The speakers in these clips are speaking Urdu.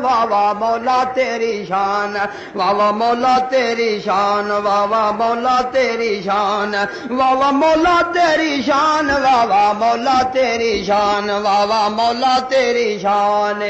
واہ واہ مولا تیری شان واہ واہ مولا تیری شان واہ واہ مولا تیری شان واہ واہ مولا تیری شان واہ واہ مولا تیری شان واہ واہ مولا تیری شان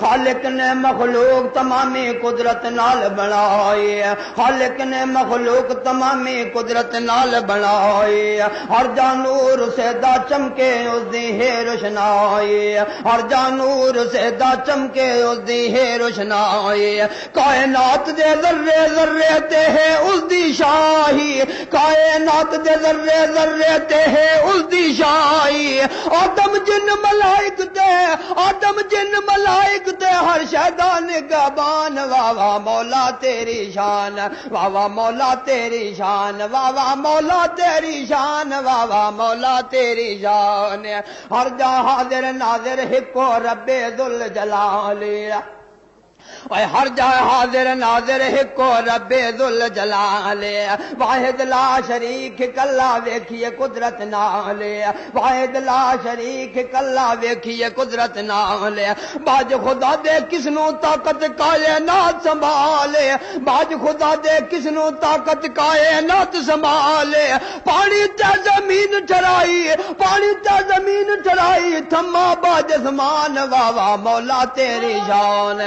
خالق نے مخلوق تمامی قدرت نال بنائی خالق نے مخلوق تمامی قدرت نال بنائی ہر جانور سے دا چمکے اس دی ہے روشنائی ہر جانور سے دا چمکے اس دی ہے روشنائی کائنات دے ذرے ذرے تے ہے اس دی شاہی کائنات دے ذرے ذرے تے ہے اس دی شاہی آدم جن ملائک تے آدم جن ملائک تے ہر شیدا نگہبان واہ واہ مولا تیری شان واہ واہ مولا تیری شان واہ واہ مولا تیری شان واہ واہ مولا تیری شان ہر جا حاضر ناظر ہکو رب ذل جلال ہر جائے حاضر ناظر ہکو رب ذل جلال واحد لا شریک کلا ویکھیے قدرت نال واحد لا شریک کلا ویکھیے قدرت نال باج خدا دے کسنو طاقت کائنات سنبھالے باج خدا دے کسنو طاقت کائنات سنبھالے پانی تے زمین ٹھرائی پانی تے زمین ٹھرائی تھما باج زمان واہ واہ مولا تیری شان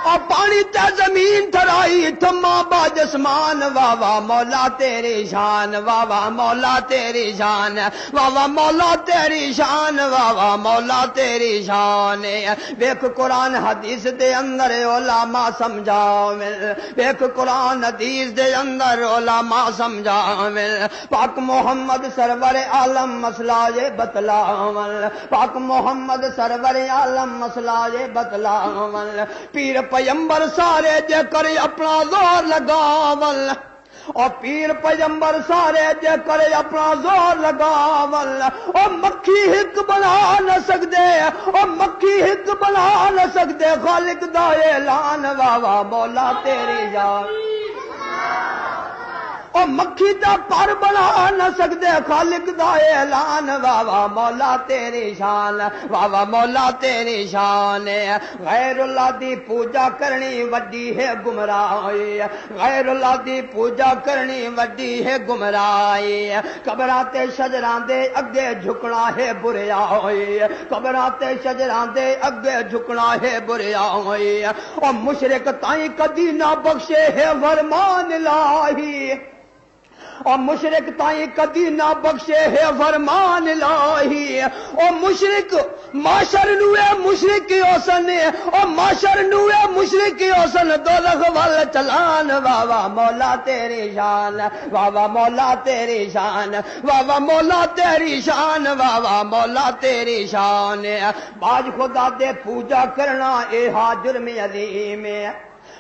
اور پانی تے زمین تھرائی تھما باجسمان واہ واہ مولا تیری شان واہ واہ مولا تیری شان واہ واہ مولا تیری شان واہ واہ مولا تیری شان دیکھ قرآن حدیث دے اندر علماء سمجھاویں دیکھ قرآن حدیث دے اندر علماء سمجھاویں پاک محمد سرور عالم مسئلہ یہ بتلاون پاک محمد سرور عالم مسئلہ یہ بتلاون پیر پیمبر سارے جے کر اپنا زور لگاول اور پیر پیمبر سارے جے کر اپنا زور لگاول اور مکھی ہک بنا نہ سکدے اور مکھی ہک بنا نہ سکدے خالق دا اعلان واہ واہ مولا تیری جان اور مکھی دا پر بنا نہ سکدے خالق دا اعلان واہ واہ مولا تیری شان واہ واہ مولا تیری شان غیر اللہ دی پوجا کرنی وڈی ہے گمراہی غیر اللہ دی پوجا کرنی وڈی ہے گمراہی قبراں تے شجراں دے اگے جھکنا ہے بریائی قبراں تے شجراں دے اگے جھکنا ہے بریائی اور مشرک تائیں کدی نہ بخشے ہے فرمان الہی اور مشرک تائیں کدی نہ بخشے ہے فرمان الہی اور مشرک معاشر نوے مشرک اوسن اور معاشر نوے مشرک اوسن دوزخ وال چلان واہ واہ مولا تیری شان واہ واہ مولا تیری شان واہ واہ مولا تیری شان واہ واہ مولا تیری شان باج خدا دے پوجا کرنا اے ہا جرم عظیم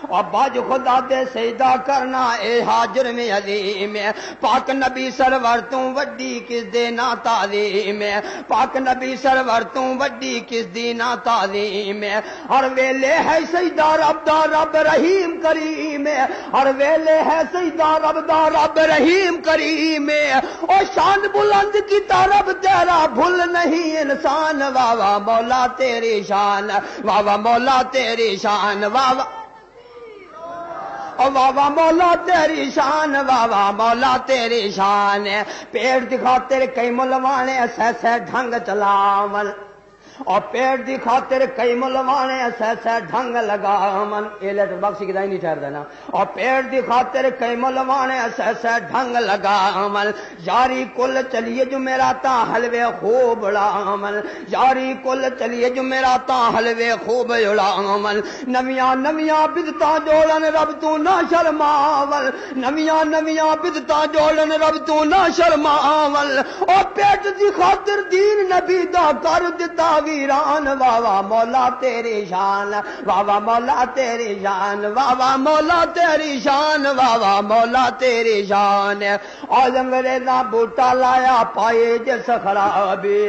اور باج خدا دے سجدہ کرنا اے جرم عظیم پاک نبی سرور تو وڈی کس دے نا تعظیم پاک نبی سرور تو وڈی کس دی نا تعظیم ہر ویلے ہے سجدہ رب دا رب رحیم کریم ہر ویلے ہے سجدہ رب دا رب رحیم کریم اور شان بلند کی طرف تیرا بھول نہیں انسان واہ واہ مولا تیری شان واہ واہ مولا تیری شان واہ واہ واہ واہ مولا تیری شان واہ واہ مولا تیری شان پیڑ دی خاطر کئی ملوانے ایسے ڈھنگ چلاون اور پیڑ دی خاطر کئی ملوانے ایسے ڈھنگ لگاون یہ لیٹر باکسی کی دائی نہیں ٹھہر دینا اور پیڑ دی خاطر کئی ملوانے ایسے ڈھنگ لگاون یاری کل چلیے جو میرا تا حلوے خوب اڑاون یاری کل چلیے جو میرا تا حلوے خوب اڑاون نویاں نویاں بدتا جوڑن رب تو نہ شرماول نویاں نویاں بدتا جوڑن رب تو نہ شرماول اور پیٹ دی خاطر دین نبی دا کر دتا ویران واہ واہ مولا تیری شان واہ واہ مولا تیری شان واہ واہ مولا تیری شان واہ واہ مولا تیری شان اور انگریزاں بوٹا لایا پائے جس خرابی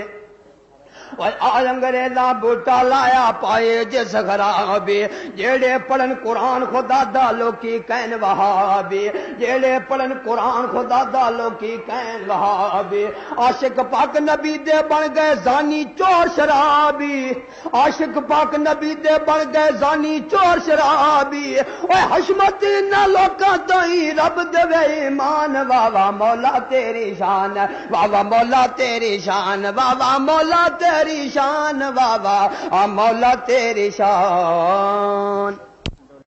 انگریزاں بوٹا لایا پائے جس خرابی جیڑے پڑھن قرآن خدا دا لوکی کہن وہابی جیڑے پڑھن قرآن خدا دا لوکی کہن وہابی عاشق پاک نبی دے بن گئے زانی چور شرابی عاشق پاک نبی دے بن گئے زانی چور شرابی اوے حشمتی نہ لوکاں تو ہی رب دے ایمان واہ واہ مولا تیری شان واہ واہ مولا تیری شان واہ واہ مولا تیری شان واہ واہ مولا تیری شان